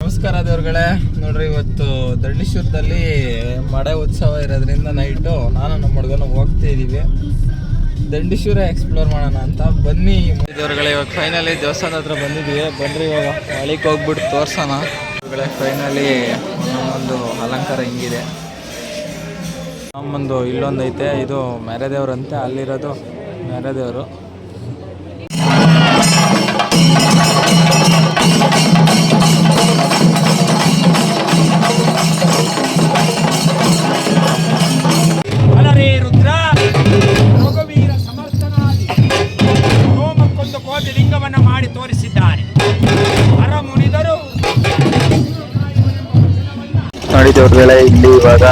ನಮಸ್ಕಾರ ದೇವ್ರುಗಳೇ. ನೋಡ್ರಿ, ಇವತ್ತು ದಂಡಿಶ್ವರದಲ್ಲಿ ಮಡೆ ಉತ್ಸವ ಇರೋದ್ರಿಂದ ನೈಟು ನಾನು ನಮ್ಮ ಹುಡುಗನ ಹೋಗ್ತಾ ಇದ್ದೀವಿ ದಂಡಿಶ್ವರ ಎಕ್ಸ್ಪ್ಲೋರ್ ಮಾಡೋಣ ಅಂತ. ಬನ್ನಿ ದೇವ್ರುಗಳೇ, ಇವಾಗ ಫೈನಲಿ ದೇವಸ್ಥಾನದ ಹತ್ರ ಬಂದಿದ್ದೀವಿ. ಬನ್ರಿ ಇವಾಗ ಹಳಿಗೆ ಹೋಗ್ಬಿಟ್ಟು ತೋರ್ಸೋಣ. ದೇವ್ರುಗಳೇ, ಫೈನಲಿ ಒಂದು ಅಲಂಕಾರ ಹಿಂಗಿದೆ. ನಮ್ಮೊಂದು ಇಲ್ಲೊಂದು ಐತೆ, ಇದು ಮೆರೆದೇವ್ರಂತೆ, ಅಲ್ಲಿರೋದು ಮೆರೆದೇವರು. ಅಲರೇ ರುದ್ರ ರಘುವೀರ ಸಮರ್ಥನಾಗಿ ರೋಮಕ್ಕೊಂದು ಕೋಟಿ ಲಿಂಗವನ್ನು ಮಾಡಿ ತೋರಿಸಿದ್ದಾರೆ. ಅರಮುನಿದರು ನೋಡಿ ದೇವ್ರುಗಳೇ, ಇಲ್ಲಿ ಇವಾಗ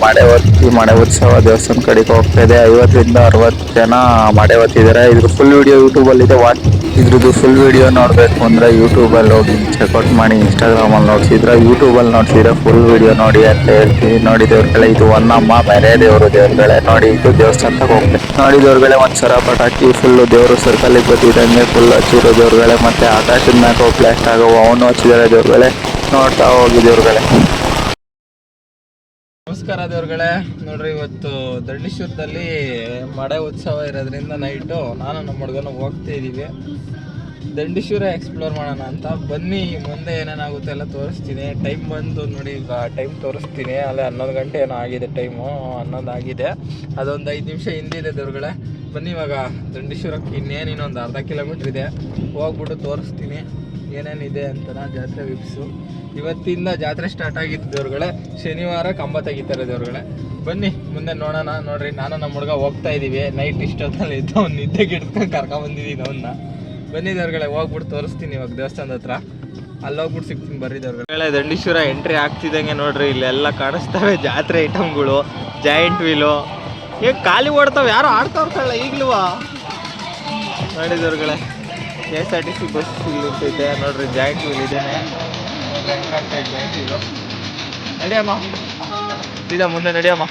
ಮಡೆ ಉತ್ಸವ ದೇವಸ್ಥಾನ ಕಡೆಗೆ ಹೋಗ್ತಾ ಇದೆ. 50ರಿಂದ 60 ಜನ ಮಡೆ ಹೊತ್ತಿದ್ದಾರೆ. ಇದ್ರ ಫುಲ್ ವಿಡಿಯೋ ಯೂಟ್ಯೂಬ್ ಅಲ್ಲಿ ಇದೆ. ಇದ್ರದ್ದು ಫುಲ್ ವಿಡಿಯೋ ನೋಡ್ಬೇಕು ಅಂದ್ರೆ ಯೂಟ್ಯೂಬ್ ಅಲ್ಲಿ ಹೋಗಿ ಚೆಕ್ಔಟ್ ಮಾಡಿ. ಇನ್ಸ್ಟಾಗ್ರಾಮ್ ಅಲ್ಲಿ ನೋಡ್ಸಿದ್ರೆ, ಯೂಟ್ಯೂಬ್ ಅಲ್ಲಿ ನೋಡ್ಸಿದ್ರೆ ಫುಲ್ ವಿಡಿಯೋ ನೋಡಿ ಅಂತ ಹೇಳ್ತೀನಿ. ನೋಡಿ ದೇವ್ರುಗಳೇ, ಇದು ಹೊನ್ನಮ್ಮ ಮೆರೆದೇವರು ದೇವ್ರುಗಳೇ. ನೋಡಿ, ಇದು ದೇವಸ್ಥಾನಕ್ಕೆ ಹೋಗ್ಬೇಕು. ನೋಡಿ ದೇವ್ರುಗಳೇ, ಒಂದ್ ಸರ ಪಟಾಕಿ ಫುಲ್ ದೇವ್ರು ಸರ್ಕಲ್ ಗೊತ್ತಿದ್ದಂಗೆ ಫುಲ್ ಹಚ್ಚಿರೋ ದೇವ್ರುಗಳೇ. ಮತ್ತೆ ಆಕಾಶದ ಮ್ಯಾಗ ಬ್ಲಾಸ್ಟ್ ಆಗವು ಅವನು ಹಚ್ಚಿದ್ದಾರೆ ದೇವ್ರುಗಳೇ. ನೋಡ್ತಾ ಹೋಗಿ ದೇವ್ರುಗಳೇ. ನಮಸ್ಕಾರ ದೇವ್ರುಗಳೇ. ನೋಡ್ರಿ, ಇವತ್ತು ದಂಡಿಶ್ವರದಲ್ಲಿ ಮಡೆ ಉತ್ಸವ ಇರೋದ್ರಿಂದ ನೈಟು ನಾನು ನಮ್ಮ ಹುಡುಗನ ಹೋಗ್ತಾ ಇದ್ದೀವಿ ದಂಡಿಶ್ವರ ಎಕ್ಸ್ಪ್ಲೋರ್ ಮಾಡೋಣ ಅಂತ. ಬನ್ನಿ, ಮುಂದೆ ಏನೇನಾಗುತ್ತೆ ಎಲ್ಲ ತೋರಿಸ್ತೀನಿ. ಟೈಮ್ ಬಂದು ನೋಡಿ, ಈಗ ಟೈಮ್ ತೋರಿಸ್ತೀನಿ. ಅಲ್ಲೇ 11 ಗಂಟೆ ಏನೋ ಆಗಿದೆ, ಟೈಮು 11 ಆಗಿದೆ. ಅದೊಂದು 5 ನಿಮಿಷ ಹಿಂದಿದೆ ದೇವ್ರುಗಳೇ. ಬನ್ನಿ, ಇವಾಗ ದಂಡಿಶ್ವರಕ್ಕೆ ಇನ್ನೊಂದು ಅರ್ಧ ಕಿಲೋಮೀಟ್ರ್ ಇದೆ. ಹೋಗ್ಬಿಟ್ಟು ತೋರಿಸ್ತೀನಿ ಏನೇನಿದೆ ಅಂತ. ಜಾತ್ರೆ ವಿಪ್ಸು ಇವತ್ತಿಂದ ಜಾತ್ರೆ ಸ್ಟಾರ್ಟ್ ಆಗಿತ್ತು ದೇವ್ರುಗಳೇ. ಶನಿವಾರ ಕಂಬ ತೆಗಿತಾರೆ ದೇವ್ರುಗಳೇ. ಬನ್ನಿ ಮುಂದೆ ನೋಡೋಣ. ನೋಡ್ರಿ, ನಾನು ನಮ್ಮ ಹುಡುಗ ಹೋಗ್ತಾ ಇದ್ದೀವಿ. ನೈಟ್ ಇಷ್ಟೊತ್ತಲ್ಲಿ ಇದ್ದು ಅವ್ನು ನಿದ್ದೆ ಗಿಡ್ಕೊಂಡು ಕರ್ಕೊಂಬಂದಿದ್ದೀನಿ ಅವನ್ನ. ಬನ್ನಿ ದೇವ್ರುಗಳೇ, ಹೋಗ್ಬಿಟ್ಟು ತೋರಿಸ್ತೀನಿ ಇವಾಗ ದೇವಸ್ಥಾನದ ಹತ್ರ. ಅಲ್ಲಿ ಹೋಗ್ಬಿಟ್ಟು ಸಿಗ್ತೀನಿ ಬರ್ರಿ ದೇವ್ರುಗಳೇ. ದಂಡಿಶ್ವರ ಎಂಟ್ರಿ ಆಗ್ತಿದ್ದಂಗೆ ನೋಡ್ರಿ, ಇಲ್ಲೆಲ್ಲ ಕಾಣಿಸ್ತವೆ ಜಾತ್ರೆ ಐಟಮ್ಗಳು. ಜಾಯಿಂಟ್ ವೀಲು ಈಗ ಖಾಲಿ ಓಡ್ತಾವೆ, ಯಾರು ಆಡ್ತಾವ್ರಲ್ಲ ಈಗ್ಲೂ. ನೋಡಿ ದೇವ್ರುಗಳೇ, KSRTC ಬಸ್ ಇಲ್ಲಿ ಇರ್ತೈತೆ ನೋಡ್ರಿ. ಜಾಯಿಂಟ್ ವೀಲ್ ಇದೇನೆ, ಜಾಯಿಂಟ್ ವೀಲು. ನಡಿಯಮ್ಮ, ಸೀದಾ ಮುಂದೆ ನಡಿಯಮ್ಮ.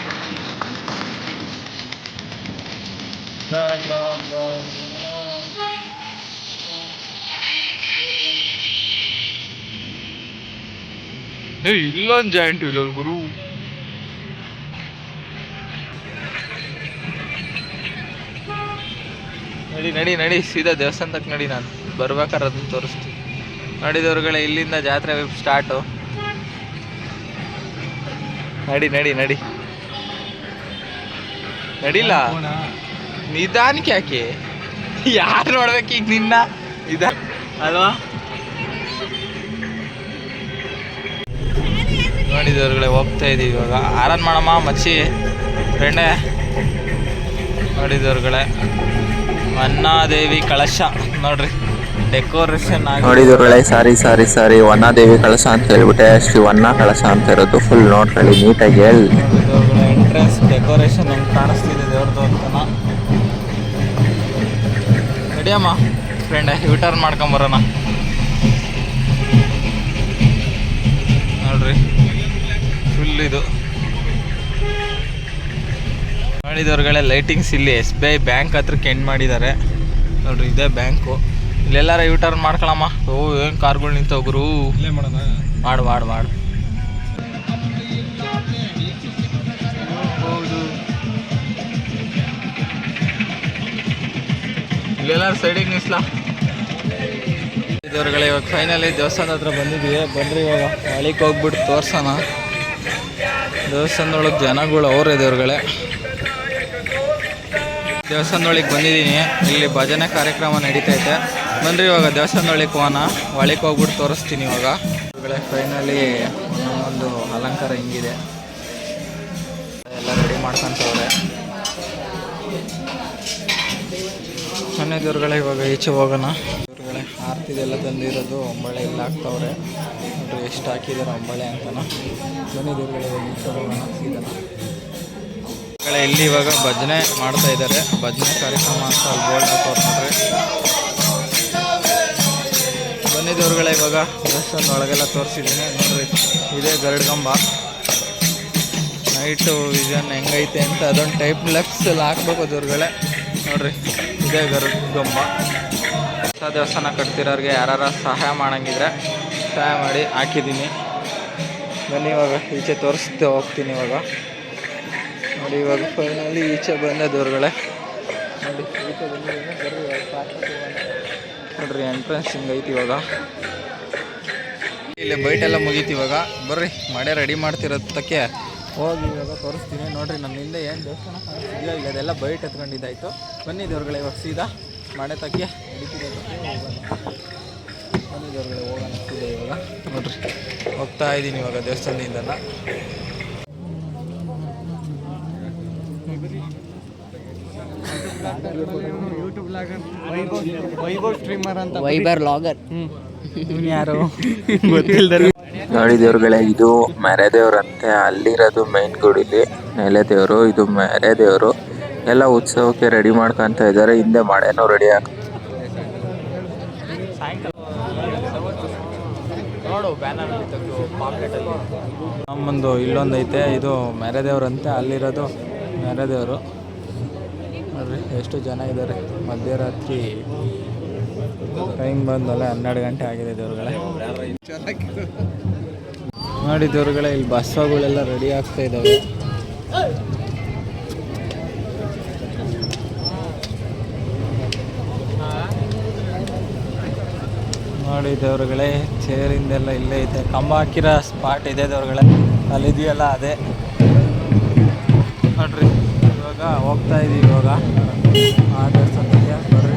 ಇಲ್ಲೊಂದು ಜಾಯಿಂಟ್ ವೀಲ್ ಗುರು. ನಡಿ ನಡಿ ನಡಿ, ಸೀದಾ ದೇವಸ್ಥಾನ ತಕ್ಕ ನಡಿ. ನಾನು ಬರ್ಬೇಕಾದ್ರೆ ಅದನ್ನ ತೋರಿಸ್ತೀನಿ. ನೋಡಿದವ್ರುಗಳೇ, ಇಲ್ಲಿಂದ ಜಾತ್ರೆ ವೆಬ್ ಸ್ಟಾರ್ಟು. ನಡಿ ನಡಿ ನಡಿ, ನಡಿಲ್ಲ ನಿಧಾನಕ್ಕೆ ಯಾಕೆ? ಯಾರು ನೋಡ್ಬೇಕು ಈಗ ನಿನ್ನ? ಅಲ್ವಾ? ನೋಡಿದವ್ರುಗಳೇ, ಹೋಗ್ತಾ ಇದೀವಿ ಇವಾಗ. ಆರನ್ ಮಾಡಮ್ಮ ಮಚ್ಚಿ ಫ್ರೆಂಡೇ. ನೋಡಿದವ್ರುಗಳೇ, ವನ್ನಾದೇವಿ ಕಳಶ ನೋಡ್ರಿ, ಡೆಕೋರೇಷನ್ ಆಗಿ. ನೋಡಿದವ್ರುಗಳೇ, ಸಾರಿ ವನ್ನಾದೇವಿ ಕಳಶ ಅಂತ ಹೇಳ್ಬಿಟ್ಟೆ. ಶ್ರೀ ವನ್ನ ಕಳಶ ಅಂತ ಇರೋದು. ಫುಲ್ ನೋಡ್ಕೊಳ್ಳಿ ನೀಟಾಗಿ ಹೇಳಿ. ಎಂಟ್ರೆನ್ಸ್ ಡೆಕೋರೇಷನ್ ಹೆಂಗೆ ಕಾಣಿಸ್ತಿದೆ ದೇವ್ರದ್ದು ಅಂತನ. ನಡಿಯಮ್ಮ ಫ್ರೆಂಡೆ, ಯೂಟರ್ನ್ ಮಾಡ್ಕೊಂಬರೋಣ. ನೋಡ್ರಿ, ಫುಲ್ ಇದು. ನೋಡಿದವ್ರುಗಳೇ, ಲೈಟಿಂಗ್ಸ್ ಇಲ್ಲಿ SBI ಬ್ಯಾಂಕ್ ಹತ್ರಕ್ಕೆ ಎಂಡ್ ಮಾಡಿದ್ದಾರೆ ನೋಡ್ರಿ. ಇದೇ ಬ್ಯಾಂಕು. ಇಲ್ಲೆಲ್ಲಾರ ಯೂಟರ್ನ್ ಮಾಡ್ಕೊಳಮ್ಮ. ಓ, ಏನು ಕಾರ್ಗಳು ನಿಂತೋಗ್ರು. ಮಾಡು ಮಾಡು ಮಾಡು. ಇಲ್ಲೆಲ್ಲಾರು ಸೈಡಿಗೆ ನಿಲ್ಸ್ಲಾ. ದೇವ್ರುಗಳೇ, ಇವಾಗ ಫೈನಲಿ ದೇವಸ್ಥಾನದ ಹತ್ರ ಬಂದಿದ್ದೀವಿ. ಬನ್ರಿ ಇವಾಗ ಹಳಿಗೆ ಹೋಗ್ಬಿಟ್ಟು ತೋರ್ಸೋಣ. ದೇವಸ್ಥಾನದೊಳಗೆ ಜನಗಳು ಅವರೇ ದೇವ್ರುಗಳೇ. ದೇವಸ್ಥಾನದೊಳಗೆ ಬಂದಿದ್ದೀನಿ. ಇಲ್ಲಿ ಭಜನೆ ಕಾರ್ಯಕ್ರಮ ನಡೀತೈತೆ. ಬನ್ರಿ ಇವಾಗ ದೇವಸ್ಥಾನದೊಳಗೆ ಹೋಗೋಣ. ಒಳಗೆ ಹೋಗ್ಬಿಟ್ಟು ತೋರಿಸ್ತೀನಿ ಇವಾಗ. ಫೈನಲಿ ಒಂದು ಅಲಂಕಾರ ಹಿಂಗಿದೆ. ಎಲ್ಲ ರೆಡಿ ಮಾಡ್ಕೊಂತವ್ರೆ. ಮನೆ ದೇವ್ರುಗಳೇ, ಇವಾಗ ಈಚೆ ಹೋಗೋಣ. ದೇವ್ರುಗಳೇ, ಆರ್ತಿದೆಲ್ಲ ತಂದಿರೋದು ಒಂಬಳೆ ಇಲ್ಲ ಹಾಕ್ತವ್ರೆ ನೋಡ್ರಿ. ಎಷ್ಟು ಹಾಕಿದಾರೆ ಒಂಬಳೆ ಅಂತನ. ಬನ್ನಿ ದೇವ್ರುಗಳೇ, ಇವಾಗ ಈಚೆ ಹೋಗೋಣ ಸೀದನ. ಇಲ್ಲಿ ಇವಾಗ ಭಜನೆ ಮಾಡ್ತಾ ಇದ್ದಾರೆ. ಭಜನೆ ಕಾರ್ಯಕ್ರಮ ಅಂತ ಅಲ್ಲಿ ಬೋರ್ಡ್ ಹಾಕೋರು ನೋಡ್ರಿ. ಬನ್ನಿ ದೇವ್ರುಗಳೇ, ಇವಾಗ ದೇವಸ್ಥಾನದ ಒಳಗೆಲ್ಲ ತೋರಿಸಿದ್ದೀನಿ ನೋಡ್ರಿ. ಇದೇ ಗರುಡ್ಗಂಬ. ನೈಟು ವಿಷನ್ ಹೆಂಗೈತೆ ಅಂತ ಅದೊಂದು ಟೈಪ್ ಲೆಫ್ಟ್ಸ್ ಎಲ್ಲ ಹಾಕ್ಬೇಕು ದೇವ್ರುಗಳೇ. ನೋಡ್ರಿ, ಇದೇ ಗರುಡ್ಗಂಬ. ಹೊಸ ದೇವಸ್ಥಾನ ಕಟ್ತಿರೋರಿಗೆ ಯಾರು ಸಹಾಯ ಮಾಡಂಗಿದ್ರೆ ಸಹಾಯ ಮಾಡಿ ಹಾಕಿದ್ದೀನಿ. ಬನ್ನಿ ಇವಾಗ ಈಚೆ ತೋರಿಸ್ತಾ ಹೋಗ್ತೀನಿ. ಇವಾಗ ನೋಡಿ, ಇವಾಗ ಫೈನಲಿ ಈಚೆ ಬಂದ ದೇವ್ರುಗಳೇ. ನೋಡಿ ಈಚೆ ಬಂದಿದ್ದೀನಿ, ನೋಡ್ರಿ ಎಂಟ್ರೆನ್ಸ್ ಹಿಂಗೈತಿ. ಇವಾಗ ಇಲ್ಲಿ ಬೈಟ್ ಎಲ್ಲ ಮುಗೀತಿ. ಇವಾಗ ಬರ್ರಿ ಮಡೆ ರೆಡಿ ಮಾಡ್ತಿರೋದಕ್ಕೆ ಹೋಗಿ ಇವಾಗ ತೋರಿಸ್ತೀನಿ. ನೋಡ್ರಿ ನನ್ನ ಹಿಂದೆ ಏನು ದೇವಸ್ಥಾನ ಕಾಣಿಸ್ತಿದೆಯೋ ಈಗ ಅದೆಲ್ಲ ಬೈಟ್ ಎತ್ಕೊಂಡಿದ್ದಾಯಿತು. ಬನ್ನಿ ದೇವ್ರುಗಳೇ, ಇವಾಗ ಸೀದಾ ಮಡೆ ತಕ್ಕೆ ನಡೀತಿರೋದಕ್ಕೆ ಬನ್ನಿ ದೇವ್ರುಗಳೇ, ಹೋಗೋಣ ಸೀದಾ. ಇವಾಗ ನೋಡ್ರಿ ಹೋಗ್ತಾ ಇದ್ದೀನಿ ಇವಾಗ ದೇವಸ್ಥಾನದಿಂದ. ವೈಬರ್ ಲಾಗರ್ ಯಾರು ಗೊತ್ತಿಲ್ದರು. ನೋಡಿ ದೇವ್ರುಗಳೇ, ಇದು ಮೆರೆ ದೇವ್ರಂತೆ. ಅಲ್ಲಿರೋದು ಮೈನ್ ಗುಡಿಲಿ ನೆಲೆ ದೇವರು, ಇದು ಮೆರೆ ದೇವರು. ಎಲ್ಲ ಉತ್ಸವಕ್ಕೆ ರೆಡಿ ಮಾಡ್ಕೊಂತ ಇದ್ದಾರೆ. ಹಿಂದೆ ಮಳೆನೂ ರೆಡಿ ನೋಡು ಬ್ಯಾನರಲ್ಲಿ ತೆಗೆದು ಪಾಂಪ್ಲೆಟಲ್ಲಿ ನಮ್ಮೊಂದು ಇಲ್ಲೊಂದು ಐತೆ, ಇದು ಮೆರೆ ದೇವ್ರಂತೆ. ಅಲ್ಲಿರೋದು ಮೆರೆ ದೇವರು. ನೋಡ್ರಿ ಎಷ್ಟು ಜನ ಇದ್ದಾರೆ. ಮಧ್ಯರಾತ್ರಿ ಟೈಮ್ ಬಂದಲ್ಲ 12 ಗಂಟೆ ಆಗಿದೆ ದೇವ್ರುಗಳೇ. ನೋಡಿ ದೇವ್ರುಗಳೇ, ಇಲ್ಲಿ ಬಸ್ಸಗಳೆಲ್ಲ ರೆಡಿ ಆಗ್ತಾ ಇದ್ದಾವೆ. ನೋಡಿ ದೇವ್ರುಗಳೇ, ಚೇರಿಂದೆಲ್ಲ ಇಲ್ಲೇ ಇದೆ. ಕಂಬ ಹಾಕಿರೋ ಸ್ಪಾಟ್ ಇದೆ ದೇವ್ರುಗಳೇ, ಅಲ್ಲಿದೆಯಲ್ಲ ಅದೇ. ನೋಡ್ರಿ ಇವಾಗ ಹೋಗ್ತಾ ಇದೀವಿ. ಇವಾಗ ಆ ದೇವಸ್ಥಾನಕ್ಕೆ ಬರ್ರಿ.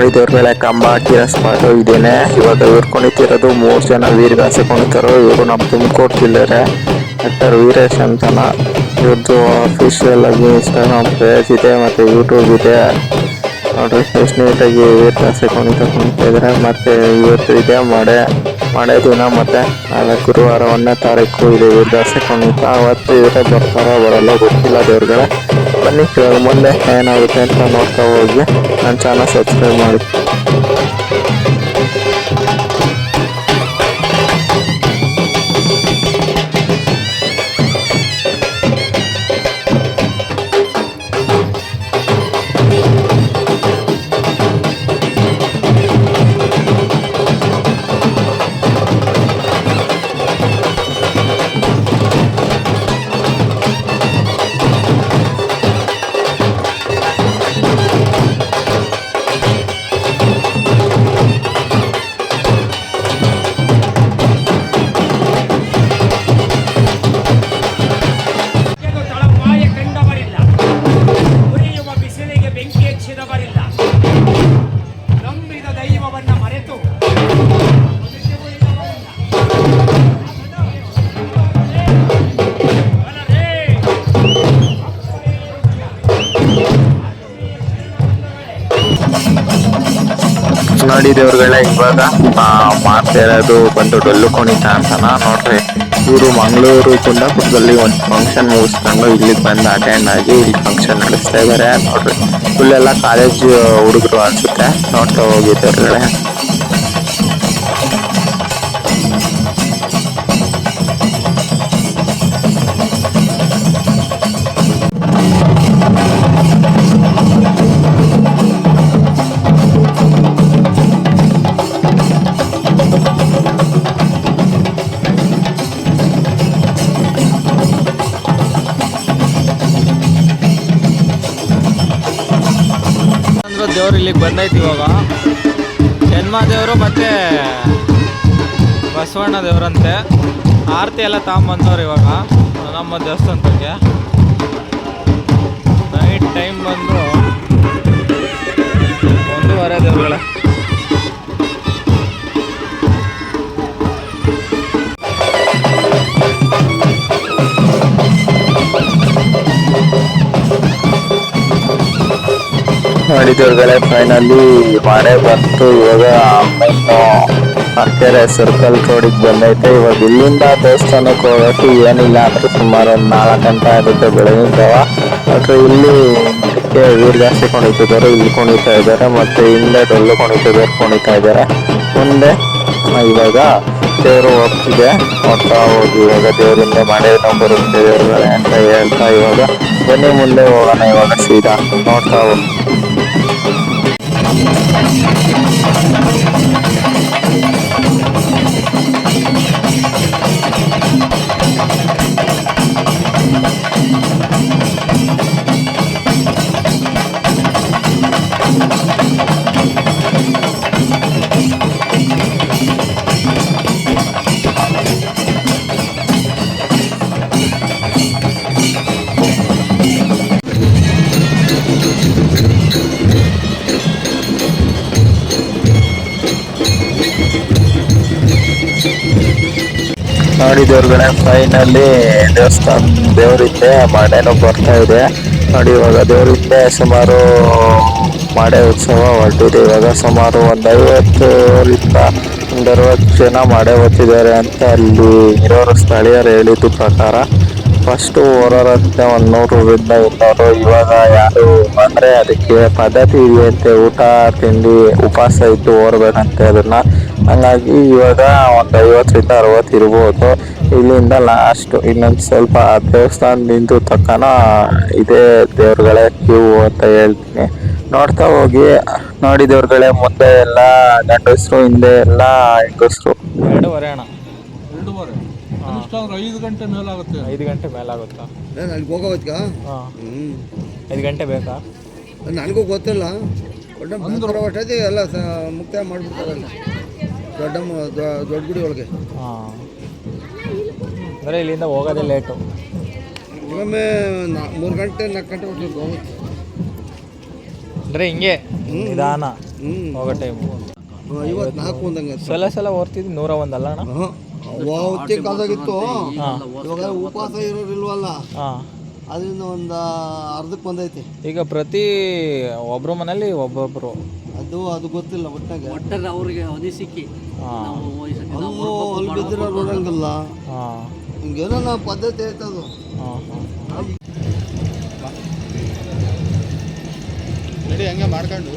ನೋಡಿ ದೇವ್ರಗಳ ಕಂಬ ಹಾಕಿರೋ ಸ್ಪಾಟು ಇದೇನೆ. ಇವಾಗ ಇವ್ರು ಕುಣಿತಿರೋದು 3 ಜನ ವೀರಗಾಸೆ ಕುಣಿತಾರೋ. ಇವರು ನಮ್ಮ ತುಮಕೂರು ಜಿಲ್ಲೆ ಡಾಕ್ಟರ್ ವೀರೇಶ್ ಅಂತನ. ಇವ್ರದ್ದು ಅಫಿಷಿಯಲ್ ಆಗಿ ಇನ್ಸ್ಟಾಗ್ರಾಮ್ ಪೇಜ್ ಇದೆ ಮತ್ತು ಯೂಟ್ಯೂಬ್ ಇದೆ ನೋಡ್ರಿ. ಎಷ್ಟು ನೀಟಾಗಿ ವೀರಗಾಸೆ ಕುಣಿತಾ ಇದ್ದಾರೆ. ಮತ್ತೆ ಇವತ್ತು ಇದೆ ಮಳೆ ದಿನ, ಮತ್ತೆ ನಾಳೆ ಗುರುವಾರ 1ನೇ ತಾರೀಕು ಇದೆ ವೀರಗಾಸೆ ಕುಣಿತ. ಅವತ್ತು ಇವರೇ ಬರ್ತಾರೋ ಬರಲ್ಲ ಗೊತ್ತಿಲ್ಲ ದೇವ್ರುಗಳೇ. ಬನ್ನಿ ಇವಾಗ ಮುಂದೆ ಏನಾಗುತ್ತೆ ಅಂತ ನೋಡ್ತಾ ಹೋಗಿ. ನನ್ನ ಚಾನಲ್ ಸಬ್ಸ್ಕ್ರೈಬ್ ಮಾಡಿ. ತಳಪಾಯ ಕಂಡವರಿಲ್ಲ, ಉರಿಯುವ ಬಿಸಿಲಿಗೆ ಬೆಂಕಿ ಹಚ್ಚಿದವರಿಲ್ಲ. ನಂಬಿದ ದೈವವನ್ನ ಮರೆತು ನೋಡಿ ದೇವ್ರುಗಳೇ, ಇವಾಗ ಮಾಡ್ತಾ ಇರೋದು ಬಂದು ಡೊಳ್ಳು ಕುಣಿತ ಅಂತನ ನೋಡ್ರಿ. ಇವರು ಮಂಗಳೂರು ಕುಂದಾಪುರದಲ್ಲಿ ಒಂದು ಫಂಕ್ಷನ್ ಮುಗಿಸ್ಕೊಂಡು ಇಲ್ಲಿಗೆ ಬಂದು ಅಟೆಂಡ್ ಆಗಿ ಇಲ್ಲಿ ಫಂಕ್ಷನ್ ನಡೆಸ್ತಾ ಇದ್ದಾರೆ ನೋಡ್ರಿ. ಫುಲ್ ಎಲ್ಲ ಕಾಲೇಜ್ ಹುಡುಗರು ಅನ್ಸುತ್ತೆ. ನೋಡ್ತಾ ಹೋಗಿ ದೇವ್ರುಗಳೇ. ದೇವ್ರು ಇಲ್ಲಿಗೆ ಬಂದೈತಿ. ಇವಾಗ ಜನ್ಮ ದೇವರು ಮತ್ತೆ ಬಸವಣ್ಣ ದೇವ್ರಂತೆ. ಆರತಿ ಎಲ್ಲ ತಗೊಂಬಂದವ್ರು ಇವಾಗ ನಮ್ಮ ದೇವಸ್ಥಾನಕ್ಕೆ. ನೈಟ್ ಟೈಮ್ ಬಂದು 1:30 ದೇವ್ರುಗಳೇ. ನೋಡಿ ದೇವ್ರುಗಳೇ, ಫೈನಲಿ ಮಳೆ ಬಂತು. ಇವಾಗ ಕೆರೆ ಸರ್ಕಲ್ ರೋಡಿಗೆ ಬಂದೈತೆ. ಇವಾಗ ಇಲ್ಲಿಂದ ದೇವಸ್ಥಾನಕ್ಕೆ ಹೋಗೋಕ್ಕೆ ಏನಿಲ್ಲ ಅಂದ್ರೆ ಸುಮಾರು ಒಂದು 4 ಗಂಟೆ ಆಗುತ್ತೆ ಬೆಳಗಿನ ಜಾವ. ಆದರೆ ಇಲ್ಲಿ ವೀರಗಾಸೆ ಕುಣಿತಿದ್ದಾರೆ, ಇಲ್ಲಿ ಕುಣಿತಾ ಇದ್ದಾರೆ. ಮತ್ತೆ ಹಿಂದೆ ಡೊಳ್ಳು ಕುಣಿತಾ ಇದ್ದಾರೆ. ಮುಂದೆ ಇವಾಗ ದೇವರು ಹೋಗ್ತಿದೆ, ನೋಡ್ತಾ ಹೋಗಿ. ಇವಾಗ ದೇವರಿಂದ ಮಳೆನೂ ಬರುತ್ತೆ ದೇವ್ರುಗಳೇ ಅಂತ ಹೇಳ್ತಾ ಇವಾಗ ಬನ್ನಿ ಮುಂದೆ ಹೋಗೋಣ. ಇವಾಗ ಸೀದಾ ನೋಡ್ತಾ ಹೋಗಿ. ನೋಡಿ ದೇವ್ರುಗಳೇ, ಫೈನಲಿ ದೇವಸ್ಥಾನ ದೇವರಿಂದ ಮಳೆನೂ ಬರ್ತಾ ಇದೆ ನೋಡಿ. ಇವಾಗ ದೇವರಿಂದ ಸುಮಾರು ಮಳೆ ಉತ್ಸವ ಹೊರಟಿದೆ. ಇವಾಗ ಸುಮಾರು ಒಂದು 50ರಿಂದ 60 ಜನ ಮಳೆ ಹೊತ್ತಿದ್ದಾರೆ ಅಂತ ಅಲ್ಲಿ ಇರೋರು ಸ್ಥಳೀಯರು ಹೇಳಿದ್ದು ಪ್ರಕಾರ. ಫಸ್ಟು ಹೊರೋರಂತೆ 100ರಿಂದ 200. ಇವಾಗ ಯಾರು ಅಂದರೆ ಅದಕ್ಕೆ ಪದ್ಧತಿ ಇದೆಯಂತೆ, ಊಟ ತಿಂಡಿ ಉಪವಾಸ ಇದ್ದು ಓರ್ಬೇಕಂತೆ ಅದನ್ನ. ಹಂಗಾಗಿ ಇವಾಗ ಒಂದು 50ರಿಂದ 60 ಇರ್ಬೋದು. ಇಲ್ಲಿಂದ ಲಾಸ್ಟ್ ಇನ್ನೊಂದು ಸ್ವಲ್ಪ ದೇವಸ್ಥಾನದಿಂದ ತಕ್ಕನ ಇದೇ ದೇವ್ರುಗಳೇ ಕ್ಯೂ ಅಂತ ಹೇಳ್ತೀನಿ. ನೋಡ್ತಾ ಹೋಗಿ. ನೋಡಿ ದೇವ್ರುಗಳೇ, ಮುಂದೆ ಎಲ್ಲ ಗಂಡಸರು, ಹಿಂದೆ ಎಲ್ಲ ಹೆಂಗಸರು. 2:30 ಅಣ್ಣ. 2:30 5 ಗಂಟೆ ಮೇಲಾಗುತ್ತೆ. 5 ಗಂಟೆ ಮೇಲಾಗುತ್ತಾ? ಅಲ್ಲಿಗೆ ಹೋಗೋವತ್ಗ? ಹಾಂ, 5 ಗಂಟೆ ಬೇಕಾ? ನನಗೂ ಗೊತ್ತಿಲ್ಲ. ಒಟ್ಟೊಟ್ಟೆ ಎಲ್ಲ ಮುಕ್ತಾಯ ಮಾಡಿಬಿಡ್ತಾರಲ್ಲ ದೊಡ್ಡ ಗುಡಿ ಒಳಗೆ. ಹಾಂ, ಅಂದರೆ ಇಲ್ಲಿಂದ ಹೋಗೋದೇ ಲೇಟು. ಒಮ್ಮೆ 3 ಗಂಟೆ 4 ಗಂಟೆ ಹೋಗ್ಬೇಕು. ಅಂದರೆ ಹಿಂಗೆ ನಿಧಾನ ಹ್ಞೂ ಹೋಗೋ ಟೈಮು 54 ಒಂದಂಗೆ ಸಲ ಓಡ್ತಿದ್ದು 101 ಅಲ್ಲ ಅಣ್ಣ? ಹೊತ್ತಿನ ಕಾಲದಾಗಿತ್ತು. ಹಾಂ ಇವಾಗ ಉಪವಾಸ ಇರೋರಿಲ್ವಲ್ಲ, ಹಾಂ. ಅದರಿಂದ ಒಂದು ಅರ್ಧಕ್ಕೆ ಬಂದೈತೆ. ಈಗ ಪ್ರತಿ ಒಬ್ಬರು ಮನೇಲಿ ಒಬ್ಬೊಬ್ಬರು. ಅದು ಗೊತ್ತಿಲ್ಲ ಒಟ್ಟಾಗೆ. ಒಟ್ಟಲ್ಲಿ ಅವ್ರಿಗೆ ಅದೇ ಸಿಕ್ಕಿ ಹಾಂ ಅಲ್ಲಿ ಬಿದ್ದಿರೋ ನೋಡಂಗಿಲ್ಲ. ಹಾಂ ಹಿಂಗೇನೋ ಪದ್ಧತಿ ಐತದು. ಹಾಂ ಹಾಂ. ನಡಿ ಹಂಗೆ ಮಾಡ್ಕೊಂಡು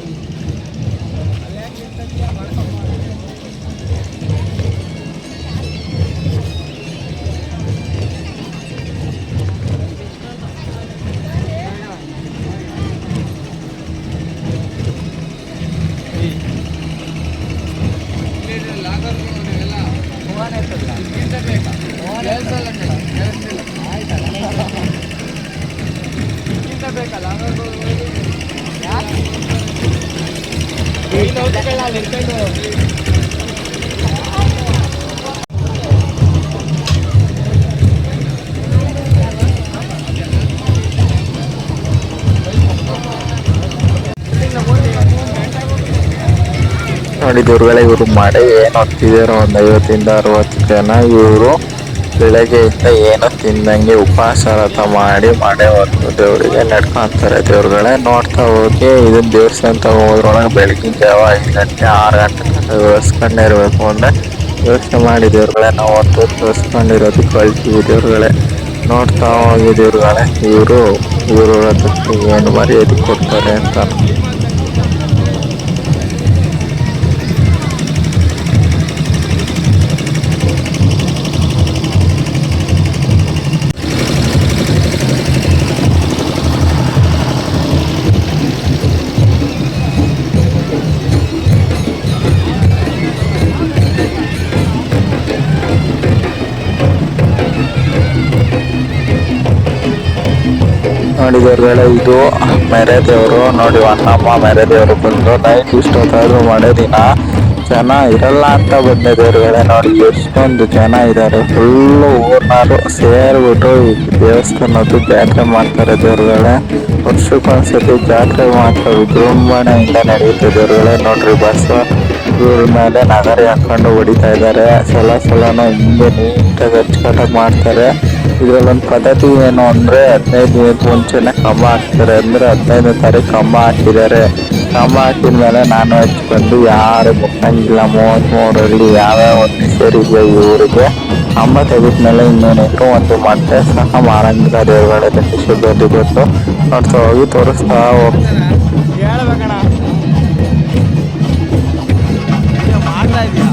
ನೋಡಿ ದೇವ್ರುಗಳೇ, ಇವರು ಮಡೆ ಏನು ಹೊತ್ತಿದಾರೋ ಒಂದು 50 ಇಂದ 60 ಜನ. ಇವರು ಬೆಳಗ್ಗೆಯಿಂದ ಏನೋ ತಿಂದಂಗೆ ಉಪವಾಸ ವ್ರತ ಮಾಡಿ ಮಡೆ ಹೊತ್ತು ದೇವರಿಗೆ ನಡ್ಕೊಂತಾರೆ. ದೇವ್ರುಗಳೇ ನೋಡ್ತಾ ಹೋಗಿ ಇದನ್ನ ದೇವಸ್ಥಾನ ಹೋದ್ರೊಳಗೆ ಬೆಳಗಿನ ಜಾವ 5 ಗಂಟೆ 6 ಗಂಟೆ ತೋರಿಸ್ಕೊಂಡೇ ಇರಬೇಕು ಅಂದರೆ ಯೋಚನೆ ಮಾಡಿ ದೇವ್ರುಗಳೇ. ನಾವು ಹೊತ್ತು ತೋರಿಸ್ಕೊಂಡಿರೋದಕ್ಕೆ ಕಳ್ತೀವಿ ದೇವ್ರುಗಳೇ. ನೋಡ್ತಾ ಹೋಗಿ ದೇವ್ರುಗಳೇ, ಇವರು ವ್ರತಕ್ಕೆ ಏನು ಮರ್ಯಾದೆ ಕೊಡ್ತಾರೆ ಅಂತ. ನೋಡಿ ದೇವ್ರುಗಳೇ, ಇದು ಮೆರೆ ದೇವರು. ನೋಡಿ ನಮ್ಮ ಮೆರೆ ದೇವರು ಬಂದು ನೈಟ್ ಇಷ್ಟೊತ್ತಾದ್ರೂ ಮಾಡೋ ದಿನ ಜನ ಇರಲ್ಲ ಅಂತ ಬಂದೆ ದೇವ್ರುಗಳೇ. ನೋಡಿ ಎಷ್ಟೊಂದು ಜನ ಇದ್ದಾರೆ. ಫುಲ್ಲು ಊರ್ನಾರು ಸೇರ್ಬಿಟ್ಟು ಈ ದೇವಸ್ಥಾನದ್ದು ಜಾತ್ರೆ ಮಾಡ್ತಾರೆ ದೇವ್ರುಗಳೇ. ವರ್ಷಕ್ಕೊಂದ್ಸತಿ ಜಾತ್ರೆ ಮಾಡ್ತಾ ವಿಜೃಂಭಣೆಯಿಂದ ನಡೆಯುತ್ತೆ ದೇವ್ರುಗಳೇ. ನೋಡ್ರಿ ಬಸವ ಇವ್ರ ಮೇಲೆ ನಗರಿ ಹಾಕೊಂಡು ಹೊಡಿತಾ ಇದ್ದಾರೆ. ಸಲನೂ ಹಿಂಗೆ ನೀಟಾಗಿ ಅಚ್ಚುಕಟ್ಟಾಗಿ ಮಾಡ್ತಾರೆ. ಇದರಲ್ಲೊಂದು ಪದ್ಧತಿ ಏನು ಅಂದರೆ 15 ದಿನದ ಮುಂಚೆನೆ ಕಂಬ ಹಾಕ್ತಾರೆ. ಅಂದರೆ 15ನೇ ತಾರೀಕು ಕಂಬ ಹಾಕಿದ್ದಾರೆ. ಕಂಬ ಹಾಕಿದ ಮೇಲೆ ನಾನ್ ವೆಜ್ ಬಂದು ಯಾರು ಮುಟ್ಟಂಗಿಲ್ಲ. 33ರಲ್ಲಿ ಯಾವ್ಯಾವ ಒಂದು ಸೇರಿದೆ ಈ ಊರಿಗೆ. ಕಂಬ ತೆಗೆದ್ಮೇಲೆ ಇನ್ನೇನಿದ್ರು ಒಂದು ಮೊಟ್ಟೆ ಸಹ ಮಾರಂಗಿಲ್ಲ ದೇವ್ರುಗಳೇ. ದಂಡಿಶುದ್ಧಿ ಗೊತ್ತು. ನೋಡ್ತಾ ಹೋಗಿ ತೋರಿಸ್ತಾ ಹೋಗ್ತಾರೆ. ಮಾಡ್ತಾ ಇದೆಯಾ?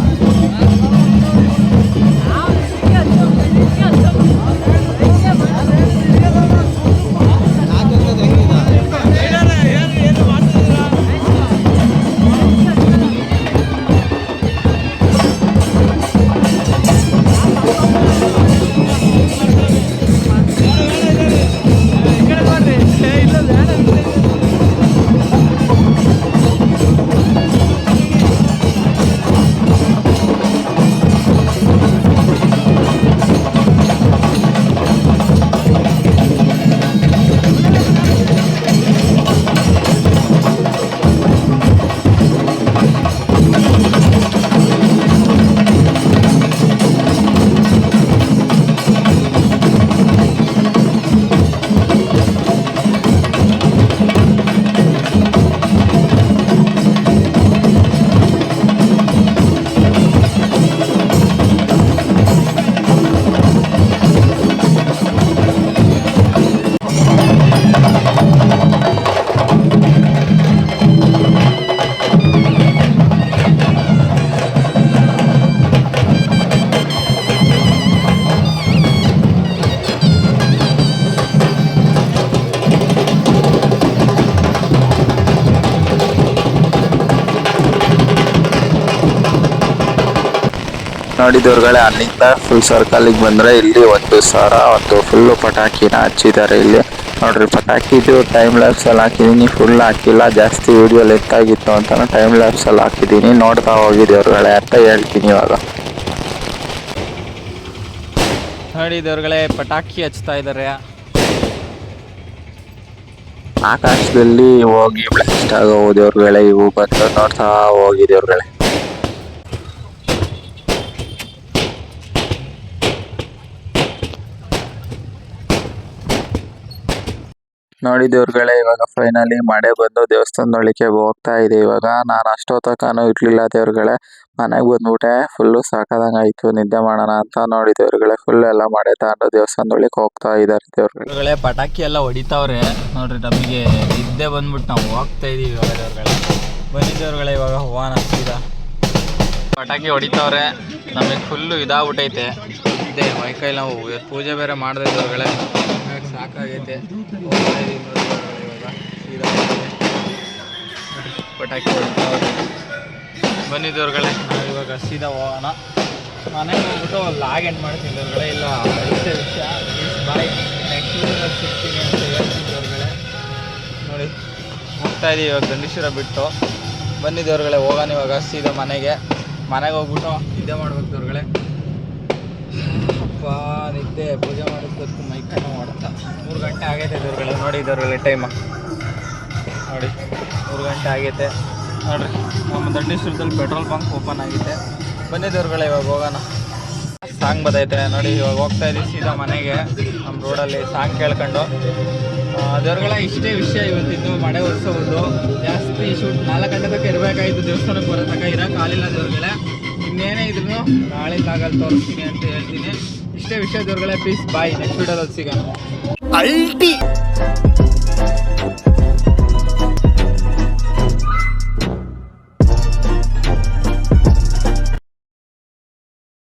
ನೋಡಿದವ್ರುಗಳೇ, ಅಲ್ಲಿಂದ ಫುಲ್ ಸರ್ಕಲ್ಗೆ ಬಂದರೆ ಇಲ್ಲಿ ಒಂದು ಸರ ಒಂದು ಫುಲ್ಲು ಪಟಾಕಿನ ಹಚ್ಚಿದ್ದಾರೆ. ಇಲ್ಲಿ ನೋಡ್ರಿ, ಪಟಾಕಿದು ಟೈಮ್ ಲ್ಯಾಪ್ಸಲ್ಲಿ ಹಾಕಿದ್ದೀನಿ. ಫುಲ್ ಹಾಕಿಲ್ಲ, ಜಾಸ್ತಿ ವಿಡಿಯೋ ಲೆಂತ್ ಆಗಿತ್ತು ಅಂತ ಟೈಮ್ ಲ್ಯಾಪ್ಸಲ್ಲಿ ಹಾಕಿದ್ದೀನಿ. ನೋಡ್ತಾ ಹೋಗಿದ್ದೇವ್ರುಗಳೇ ಅಂತ ಹೇಳ್ತೀನಿ ಇವಾಗ. ನೋಡಿದವ್ರುಗಳೇ, ಪಟಾಕಿ ಹಚ್ತಾ ಇದ್ದಾರೆ. ಆಕಾಶದಲ್ಲಿ ಹೋಗಿ ಬ್ಲಾಸ್ಟ್ ಆಗೋ ದೇವ್ರುಗಳೇ ಇವು ಬಂದು ನೋಡ್ತಾ ಹೋಗಿ ದೇವ್ರುಗಳೇ. ನೋಡಿ ದೇವ್ರುಗಳೇ, ಇವಾಗ ಫೈನಲಿ ಮಳೆ ಬಂದು ದೇವಸ್ಥಾನದೊಳಕ್ಕೆ ಹೋಗ್ತಾ ಇದೆ. ಇವಾಗ ನಾನು ಅಷ್ಟೊತ್ತಕನೂ ಇರ್ಲಿಲ್ಲ ದೇವ್ರುಗಳೇ, ಮನೆಗೆ ಬಂದ್ಬಿಟ್ಟೆ. ಫುಲ್ಲು ಸಾಕಾದಂಗಾಯ್ತು, ನಿದ್ದೆ ಮಾಡೋಣ ಅಂತ. ನೋಡಿ ದೇವ್ರುಗಳೇ, ಫುಲ್ ಎಲ್ಲ ಮಳೆ ತಗೊಂಡು ದೇವಸ್ಥಾನದೊಳಕ್ಕೆ ಹೋಗ್ತಾ ಇದ್ದಾರೆ ದೇವ್ರುಗಳೇ. ಪಟಾಕಿ ಎಲ್ಲ ಹೊಡಿತಾವ್ರೆ ನೋಡ್ರಿ. ನಮಗೆ ನಿದ್ದೆ ಬಂದ್ಬಿಟ್ಟು ನಾವು ಹೋಗ್ತಾ ಇದೀವಿ ಇವಾಗ ದೇವ್ರುಗಳೇ. ಬನ್ನಿ ದೇವ್ರುಗಳೇ, ಇವಾಗ ಹೋಗೋಣ ಸೀದಾ. ಪಟಾಕಿ ಹೊಡಿತಾವ್ರೆ, ನಮಗೆ ಫುಲ್ಲು ಇದಾಗ್ಬಿಟ್ಟೈತೆ ನಿದ್ದೆ, ಮೈಕೈ ನಾವು ಪೂಜೆ ಬೇರೆ ಮಾಡಿದೆ ದೇವ್ರುಗಳೇ, ಸಾಕಾಗೈತೆ. ಹೋಗ್ತಾ ಇದೀವಿ ನೋಡಿ ಇವಾಗ ಸೀದಾ ಪಟಾಕಿ ಹೊಡಿತಾವ್ರೆ. ಬನ್ನಿ ದೇವ್ರುಗಳೇ, ನಾವು ಇವಾಗ ಸೀದಾ ಹೋಗೋಣ. ಮನೆಗೆ ಹೋಗ್ಬಿಟ್ಟು ಲಾಗ್ ಎಂಡ್ ಮಾಡ್ತೀನಿ ದೇವ್ರುಗಳೇ. ಇಲ್ಲ ಇಷ್ಟೇ ವಿಷಯ, ಬಾಯ್, ನೆಕ್ಸ್ಟ್ ವೀಡಿಯೋದಲ್ಲಿ ಸಿಗ್ತೀನಿ ಅಂತ ಹೇಳ್ತೀನಿ ದೇವ್ರುಗಳೇ. ನೋಡಿ ಹೋಗ್ತಾ ಇದೀವಿ ಇವಾಗ ದಂಡೇಶ್ವರ ಬಿಟ್ಟು. ಬನ್ನಿ ದೇವ್ರುಗಳೇ, ಹೋಗೋಣ ಇವಾಗ ಸೀದಾ ಮನೆಗೆ ಹೋಗ್ಬಿಟ್ಟು ನಿದ್ದೆ ಮಾಡ್ಬೇಕು ದೇವ್ರುಗಳೇ. ಅಪ್ಪ ನಿದ್ದೆ, ಪೂಜೆ ಮಾಡೋದಕ್ಕೂ ಮೈಕನ್ನು ಮಾಡುತ್ತಾ 3 ಗಂಟೆ ಆಗೈತೆ ದೇವ್ರುಗಳೇ. ನೋಡಿ ದೇವ್ರುಗಳೇ ಟೈಮ ನೋಡಿ 3 ಗಂಟೆ ಆಗೈತೆ ನೋಡ್ರಿ. ನಮ್ಮ ದಂಡೇಶ್ವರದಲ್ಲಿ ಪೆಟ್ರೋಲ್ ಬಂಕ್ ಓಪನ್ ಆಗೈತೆ. ಬನ್ನಿ ದೇವ್ರುಗಳೇ, ಇವಾಗ ಹೋಗೋಣ. ಸಾಂಗ್ ಬರ್ತೈತೆ ನೋಡಿ. ಇವಾಗ ಹೋಗ್ತಾ ಇದ್ದೀವಿ ಸೀದಾ ಮನೆಗೆ. ನಮ್ಮ ರೋಡಲ್ಲಿ ಸಾಂಗ್ ಕೇಳ್ಕೊಂಡು. ದೇವ್ರುಗಳೇ, ಇಷ್ಟೇ ವಿಷಯ ಇವತ್ತಿದ್ದು ಮಳೆ ಉತ್ಸವದ್ದು. ಜಾಸ್ತಿ ಶೂಟ್ 4 ಗಂಟೆ ತನಕ ಇರಬೇಕಾಯಿತು ದೇವಸ್ಥಾನಕ್ಕೆ ಬರೋ ತನಕ. ಇರೋಕ್ಕಾಗಲಿಲ್ಲ ದೇವ್ರುಗಳೇ. ಇನ್ನೇನೇ ಇದ್ರು ನಾಳೆ ಕಾಗಲ್ಲಿ ತೋರಿಸ್ತೀನಿ ಅಂತ ಹೇಳ್ತೀನಿ. ಇಷ್ಟೇ ವಿಷಯ ದೇವ್ರುಗಳೇ. ಪ್ಲೀಸ್ ಬಾಯ್, ನೆಕ್ಸ್ಟ್ ವಿಡಿಯೋದಲ್ಲಿ ಸಿಗೋಣ.